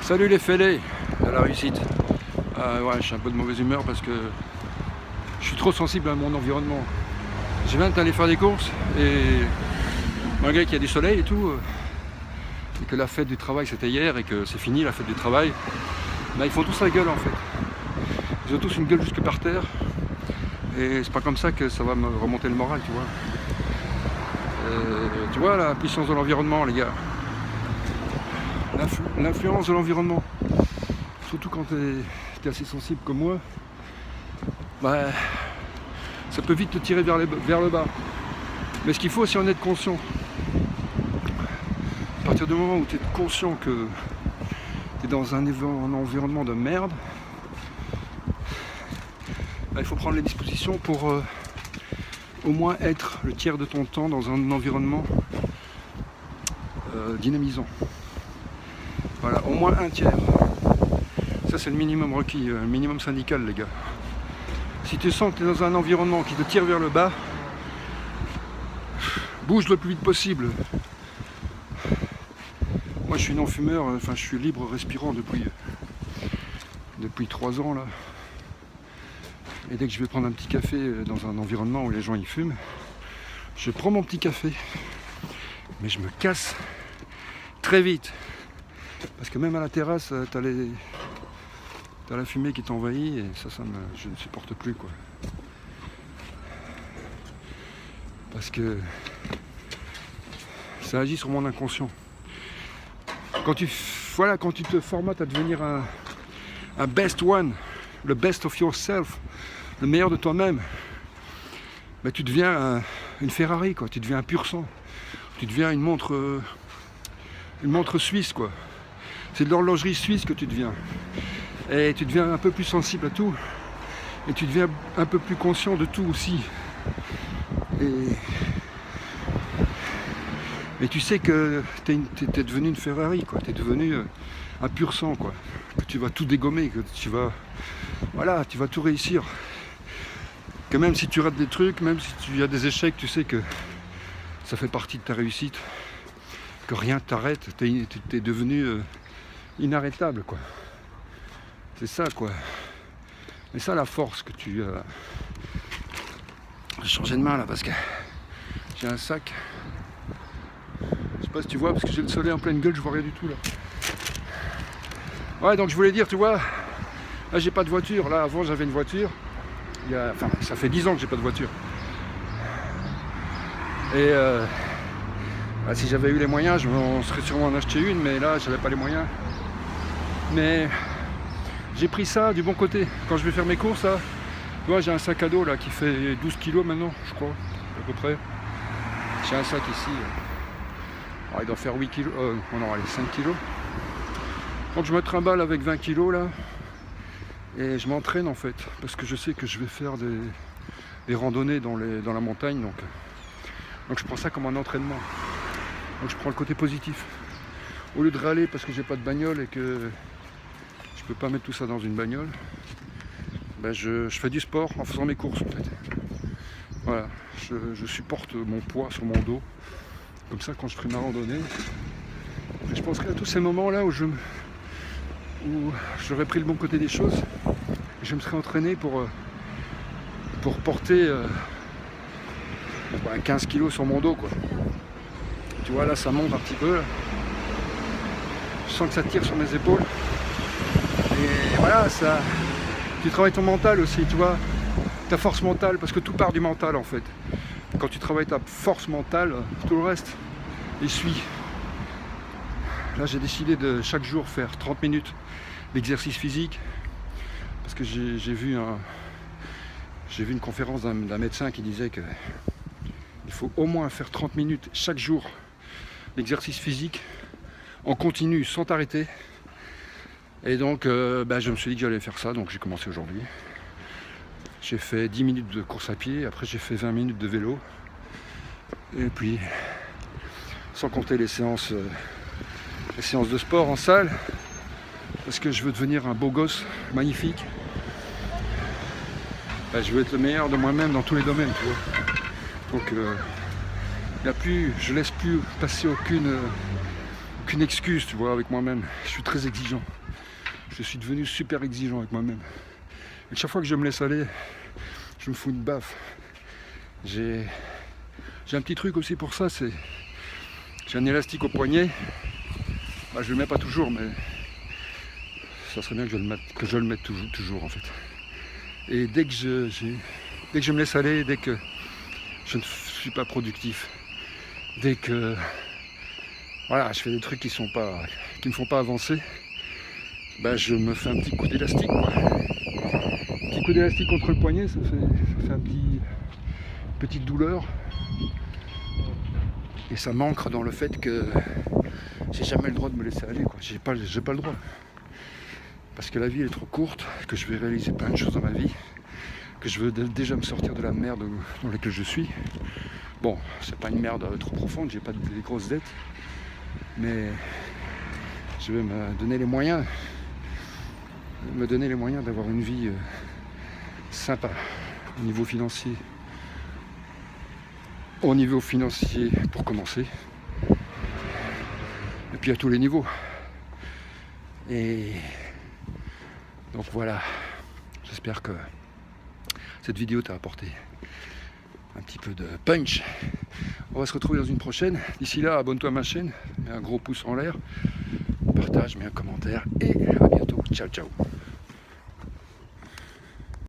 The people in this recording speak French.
Salut les fêlés de la réussite. Ouais, je suis un peu de mauvaise humeur parce que je suis trop sensible à mon environnement. Je viens d'aller faire des courses et malgré qu'il y a du soleil et tout, et que la fête du travail c'était hier et que c'est fini la fête du travail, bah, ils font tous la gueule en fait. Ils ont tous une gueule jusque par terre et c'est pas comme ça que ça va me remonter le moral, tu vois. Tu vois la puissance de l'environnement, les gars. L'influence de l'environnement, surtout quand tu es assez sensible comme moi, bah, ça peut vite te tirer vers le bas. Mais ce qu'il faut, c'est en être conscient. À partir du moment où tu es conscient que tu es dans un environnement de merde, bah, il faut prendre les dispositions pour au moins être le tiers de ton temps dans un environnement dynamisant. Voilà, au moins un tiers. Ça c'est le minimum requis, le minimum syndical, les gars. Si tu sens que tu es dans un environnement qui te tire vers le bas, bouge le plus vite possible. Moi je suis non-fumeur, enfin je suis libre respirant depuis 3 ans là. Et dès que je vais prendre un petit café dans un environnement où les gens y fument, je prends mon petit café. Mais je me casse très vite. Parce que même à la terrasse, t'as la fumée qui t'envahit et je ne supporte plus quoi. Parce que ça agit sur mon inconscient. Quand tu te formates à devenir un best one, le best of yourself, le meilleur de toi-même, bah, tu deviens une Ferrari quoi, tu deviens un pur sang, tu deviens une montre suisse quoi. C'est de l'horlogerie suisse que tu deviens. Et tu deviens un peu plus sensible à tout. Et tu deviens un peu plus conscient de tout aussi. Et tu sais que t'es devenu une Ferrari, quoi. T'es devenu un pur sang, quoi. Que tu vas tout dégommer, que tu vas tout réussir. Que même si tu rates des trucs, même si tu as des échecs, tu sais que ça fait partie de ta réussite. Que rien t'arrête. T'es devenu inarrêtable, quoi. C'est ça, quoi. Mais ça, la force que tu... J'ai changé de main, là, parce que j'ai un sac. Je sais pas si tu vois, parce que j'ai le soleil en pleine gueule, je vois rien du tout, là. Ouais, donc je voulais dire, tu vois, là, j'ai pas de voiture. Là, avant, j'avais une voiture. Enfin, ça fait 10 ans que j'ai pas de voiture. Et si j'avais eu les moyens, je serais sûrement en acheter une, mais là, j'avais pas les moyens. Mais j'ai pris ça du bon côté. Quand je vais faire mes courses, là, tu vois, j'ai un sac à dos là qui fait 12 kilos maintenant, je crois, à peu près. J'ai un sac ici. Alors, il doit faire 8 kilos. Non, allez, 5 kilos. Donc je me trimballe avec 20 kilos là. Et je m'entraîne en fait. Parce que je sais que je vais faire des randonnées dans la montagne. Donc je prends ça comme un entraînement. Donc je prends le côté positif. Au lieu de râler parce que j'ai pas de bagnole et que je peux pas mettre tout ça dans une bagnole, ben je fais du sport en faisant mes courses en fait. Voilà, je supporte mon poids sur mon dos. Comme ça quand je ferai ma randonnée, je penserai à tous ces moments là où j'aurais pris le bon côté des choses et je me serais entraîné pour porter 15 kilos sur mon dos quoi. Tu vois là ça monte un petit peu là. Je sens que ça tire sur mes épaules. Et voilà, tu travailles ton mental aussi, tu vois, ta force mentale, parce que tout part du mental en fait. Quand tu travailles ta force mentale, tout le reste, il suit. Là j'ai décidé de chaque jour faire 30 minutes d'exercice physique, parce que j'ai vu une conférence d'un médecin qui disait qu'il faut au moins faire 30 minutes chaque jour d'exercice physique, en continu, sans t'arrêter. Et donc je me suis dit que j'allais faire ça, donc j'ai commencé aujourd'hui. J'ai fait 10 minutes de course à pied, après j'ai fait 20 minutes de vélo. Et puis, sans compter les séances de sport en salle, parce que je veux devenir un beau gosse magnifique. Je veux être le meilleur de moi-même dans tous les domaines, tu vois. Donc je laisse plus passer aucune excuse, tu vois, avec moi-même. Je suis très exigeant. Je suis devenu super exigeant avec moi-même. Et chaque fois que je me laisse aller, je me fous une baffe. J'ai un petit truc aussi pour ça, c'est j'ai un élastique au poignet. Bah, je le mets pas toujours, mais ça serait bien que je le mette toujours en fait. Et dès que je me laisse aller, dès que je ne suis pas productif, dès que voilà, je fais des trucs qui me font pas avancer, bah, je me fais un petit coup d'élastique, quoi. Un petit coup d'élastique contre le poignet, ça fait petite douleur. Et ça m'ancre dans le fait que j'ai jamais le droit de me laisser aller, quoi. J'ai pas le droit. Parce que la vie est trop courte, que je vais réaliser plein de choses dans ma vie, que je veux déjà me sortir de la merde dans laquelle je suis. Bon, c'est pas une merde trop profonde, j'ai pas des grosses dettes, mais je vais me donner les moyens d'avoir une vie sympa au niveau financier. Au niveau financier pour commencer, et puis à tous les niveaux. Et donc voilà, j'espère que cette vidéo t'a apporté un petit peu de punch. On va se retrouver dans une prochaine. D'ici là, abonne-toi à ma chaîne, mets un gros pouce en l'air, partage, mets un commentaire et à bientôt. Ciao ciao.